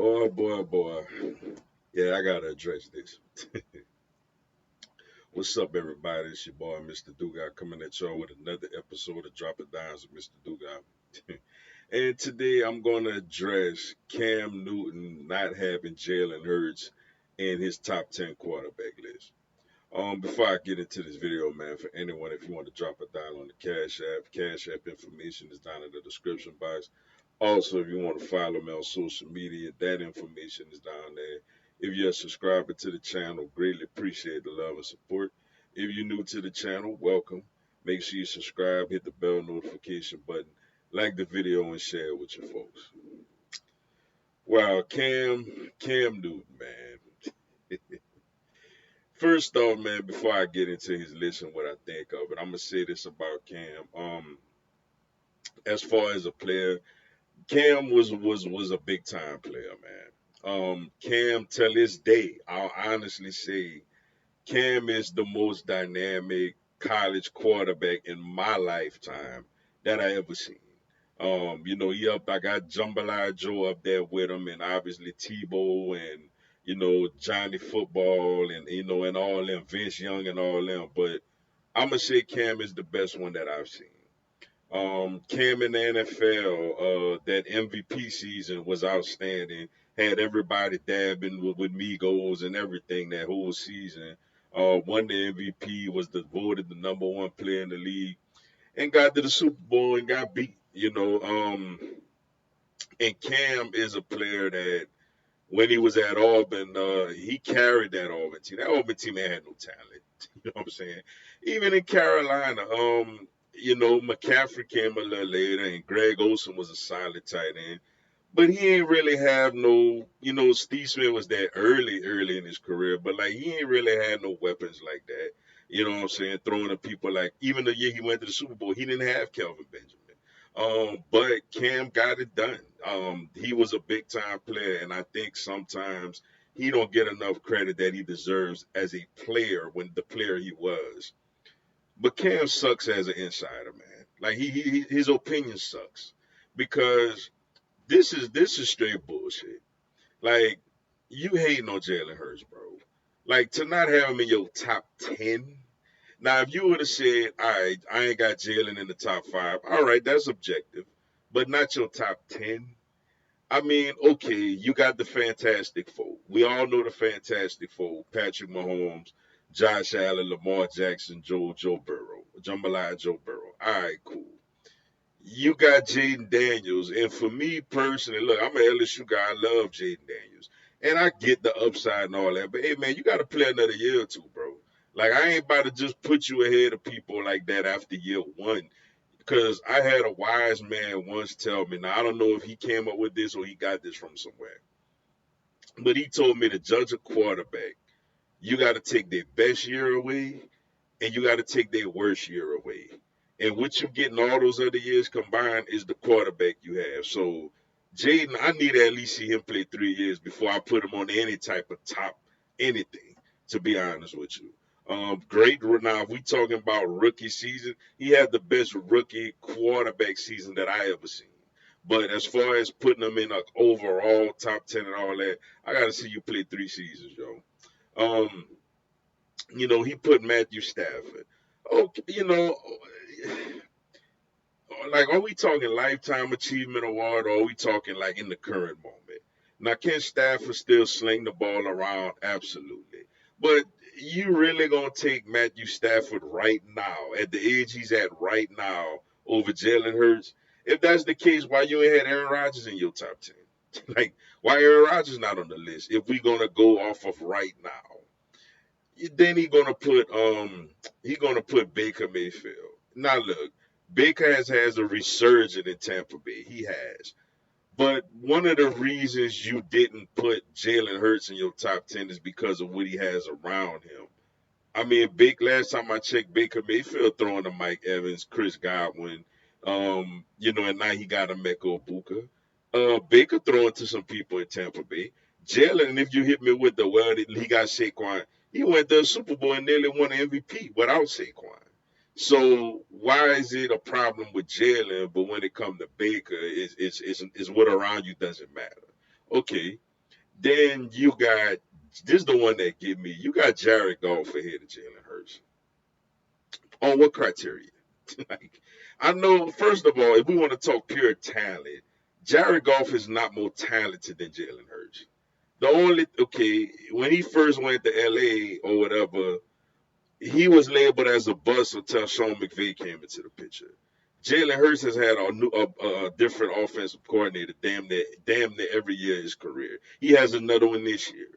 Boy, boy. Yeah, I gotta address this. What's up, everybody? It's your boy, Mr. Dugas, coming at y'all with another episode of Drop It Downs with Mr. Dugas. And today I'm gonna address Cam Newton not having Jalen Hurts in his top 10 quarterback list. Before I get into this video, man, for anyone, if you want to drop a dime on the Cash App information is down in the description box. Also, if you want to follow me on social media, that information is down there. If you're a subscriber to the channel, greatly appreciate the love and support. If you're new to the channel, welcome. Make sure you subscribe, hit the bell notification button, like the video, and share it with your folks. Wow, Cam Newton, man. First off, man, before I get into his list and what I think of it, I'm gonna say this about Cam. As far as a player, Cam was a big time player, man. Cam, till this day, I'll honestly say Cam is the most dynamic college quarterback in my lifetime that I ever seen. I got Jambalaya Joe up there with him, and obviously Tebow and Johnny Football and and all them, Vince Young and all them. But I'm gonna say Cam is the best one that I've seen. Cam in the NFL, that MVP season was outstanding. Had everybody dabbing with Migos and everything that whole season. Won the MVP, was voted the number one player in the league, and got to the Super Bowl and got beat. And Cam is a player that when he was at Auburn, he carried that Auburn team. That Auburn team had no talent. You know what I'm saying? Even in Carolina, McCaffrey came a little later, and Greg Olson was a solid tight end. But he ain't really have no, Steve Smith was there early in his career, but like he ain't really had no weapons like that. You know what I'm saying? Throwing at people like even the year he went to the Super Bowl, he didn't have Kelvin Benjamin. But Cam got it done. He was a big time player, and I think sometimes he don't get enough credit that he deserves as a player when the player he was. But Cam sucks as an insider, man. Like his opinion sucks because this is straight bullshit. Like you hating on Jalen Hurts, bro. Like to not have him in your top 10. Now, if you would have said, all right, I ain't got Jalen in the top 5, all right, that's objective, but not your top 10. I mean, okay, you got the Fantastic Four. We all know the Fantastic Four: Patrick Mahomes, Josh Allen, Lamar Jackson, Joe Burrow, Jambalaya Joe Burrow. All right, cool. You got Jaden Daniels, and for me personally, look, I'm an LSU guy. I love Jaden Daniels, and I get the upside and all that. But hey, man, you got to play another year or two, bro. Like I ain't about to just put you ahead of people like that after year one. Because I had a wise man once tell me. Now I don't know if he came up with this or he got this from somewhere, but he told me to judge a quarterback. You got to take their best year away, and you got to take their worst year away. And what you get in all those other years combined is the quarterback you have. So, Jaden, I need to at least see him play 3 years before I put him on any type of top anything, to be honest with you. Great. Now, if we talking about rookie season, he had the best rookie quarterback season that I ever seen. But as far as putting him in a overall top 10 and all that, I got to see you play 3 seasons, yo. Um, he put Matthew Stafford. Okay, like, are we talking lifetime achievement award, or are we talking like in the current moment? Now, can Stafford still sling the ball around? Absolutely. But you really gonna take Matthew Stafford right now, at the age he's at right now, over Jalen Hurts? If that's the case, why you ain't had Aaron Rodgers in your top 10? Like, why Aaron Rodgers not on the list if we gonna go off of right now? Then he gonna put Baker Mayfield. Now look, Baker has a resurgence in Tampa Bay. He has. But one of the reasons you didn't put Jalen Hurts in your top 10 is because of what he has around him. I mean, last time I checked, Baker Mayfield throwing to Mike Evans, Chris Godwin, and now he got a Mecca Ibuka. Baker throwing to some people in Tampa Bay. Jalen, if you hit me with he got Saquon. He went to the Super Bowl and nearly won an MVP without Saquon. So why is it a problem with Jalen, but when it comes to Baker, it's what around you doesn't matter? Okay. Then you got this is the one that get me. You got Jared Goff ahead of Jalen Hurts. On what criteria? Like, I know, first of all, if we want to talk pure talent, Jared Goff is not more talented than Jalen Hurts. The only, okay, when he first went to LA or whatever, he was labeled as a bust until Sean McVay came into the picture. Jalen Hurts has had a different offensive coordinator damn near every year of his career. He has another one this year.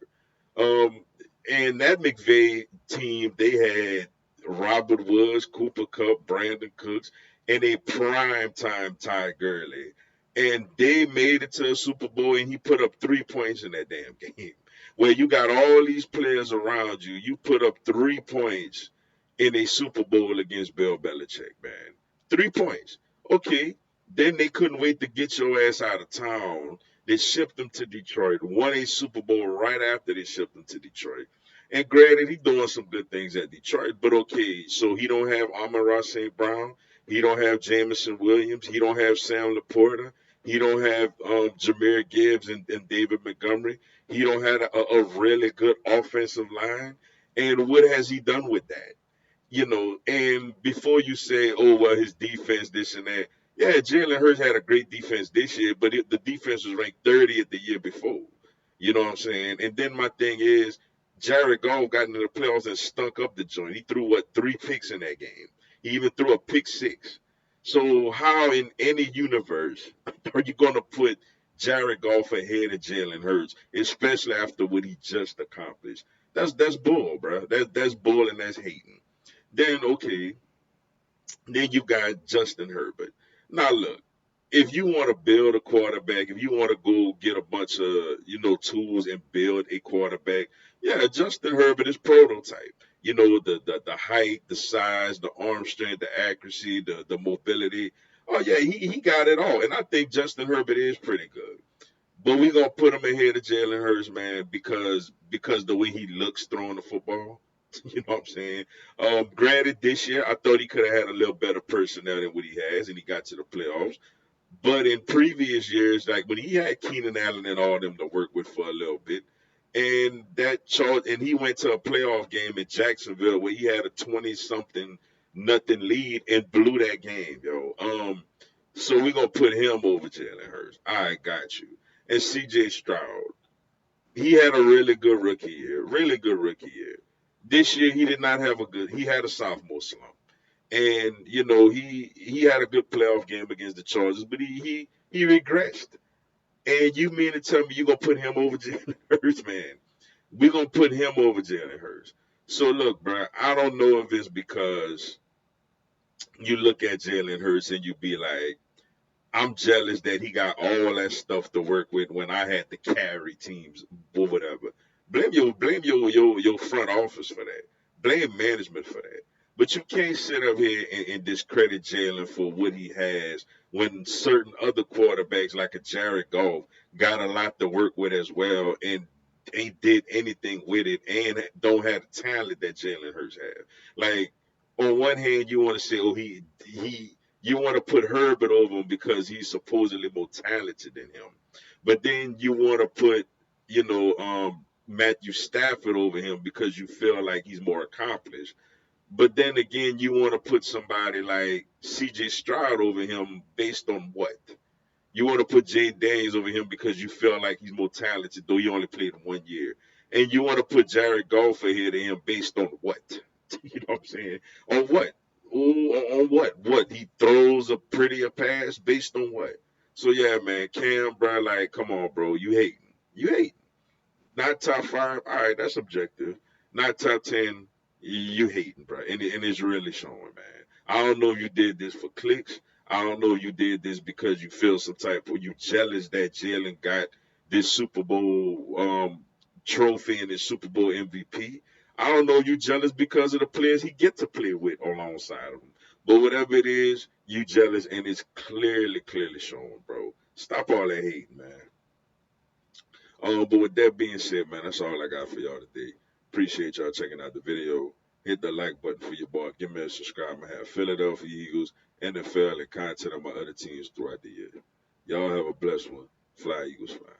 Um, and that McVay team, they had Robert Woods, Cooper Cup, Brandon Cooks, and a prime time Ty Gurley. And they made it to a Super Bowl, and he put up 3 points in that damn game. Where you got all these players around you, you put up 3 points in a Super Bowl against Bill Belichick, man. 3 points. Okay. Then they couldn't wait to get your ass out of town. They shipped him to Detroit, won a Super Bowl right after they shipped him to Detroit. And granted, he's doing some good things at Detroit, but okay, so he don't have Amon-Ra St. Brown, he don't have Jameson Williams, he don't have Sam Laporta, he don't have Jameer Gibbs and David Montgomery, he don't have a really good offensive line. And what has he done with that? And before you say, oh, well, his defense, this and that, yeah, Jalen Hurts had a great defense this year, but the defense was ranked 30th the year before. You know what I'm saying? And then my thing is, Jared Goff got into the playoffs and stunk up the joint. He threw, what, 3 picks in that game? He even threw a pick six. So, how in any universe are you going to put Jared Goff ahead of Jalen Hurts, especially after what he just accomplished? That's bull, bro. That's bull and that's hating. Then okay, then you got Justin Herbert. Now look, if you want to build a quarterback, if you want to go get a bunch of tools and build a quarterback, yeah, Justin Herbert is prototype. The height, the size, the arm strength, the accuracy, the mobility. Oh yeah, he got it all, and I think Justin Herbert is pretty good. But we're gonna put him ahead of Jalen Hurts, man, because the way he looks throwing the football. You know what I'm saying? Granted, this year I thought he could have had a little better personnel than what he has, and he got to the playoffs. But in previous years, like when he had Keenan Allen and all them to work with for a little bit, and he went to a playoff game in Jacksonville where he had a 20-something nothing lead and blew that game, yo. So we're gonna put him over Jalen Hurts. I got you. And C.J. Stroud, he had a really good rookie year, really good rookie year. This year he did not have a good. He had a sophomore slump, and he had a good playoff game against the Chargers, but he regressed. And you mean to tell me you're gonna put him over Jalen Hurts, man? We're gonna put him over Jalen Hurts. So look, bro, I don't know if it's because you look at Jalen Hurts and you be like, I'm jealous that he got all that stuff to work with when I had to carry teams or whatever. Blame your front office for that. Blame management for that. But you can't sit up here and discredit Jalen for what he has when certain other quarterbacks like a Jared Goff got a lot to work with as well and ain't did anything with it and don't have the talent that Jalen Hurts has. Like on one hand, you want to say, oh, he you want to put Herbert over him because he's supposedly more talented than him. But then you want to put, Matthew Stafford over him because you feel like he's more accomplished. But then again, you want to put somebody like C.J. Stroud over him based on what? You want to put Jay Daniels over him because you feel like he's more talented, though he only played 1 year. And you want to put Jared Goff ahead of him based on what? You know what I'm saying? On what? On what? What? He throws a prettier pass based on what? So yeah, man, Cam, bro, like, come on, bro, you hating? You hating? Not top five. All right, that's objective. Not top 10. You hating, bro, and it's really showing, man. I don't know if you did this for clicks. I don't know if you did this because you feel some type of you jealous that Jalen got this Super Bowl trophy and his Super Bowl MVP. I don't know if you jealous because of the players he get to play with alongside of him. But whatever it is, you jealous and it's clearly showing, bro. Stop all that hating, man. But with that being said, man, that's all I got for y'all today. Appreciate y'all checking out the video. Hit the like button for your boy. Give me a subscribe. I have Philadelphia Eagles, NFL, and content on my other teams throughout the year. Y'all have a blessed one. Fly, Eagles, fly.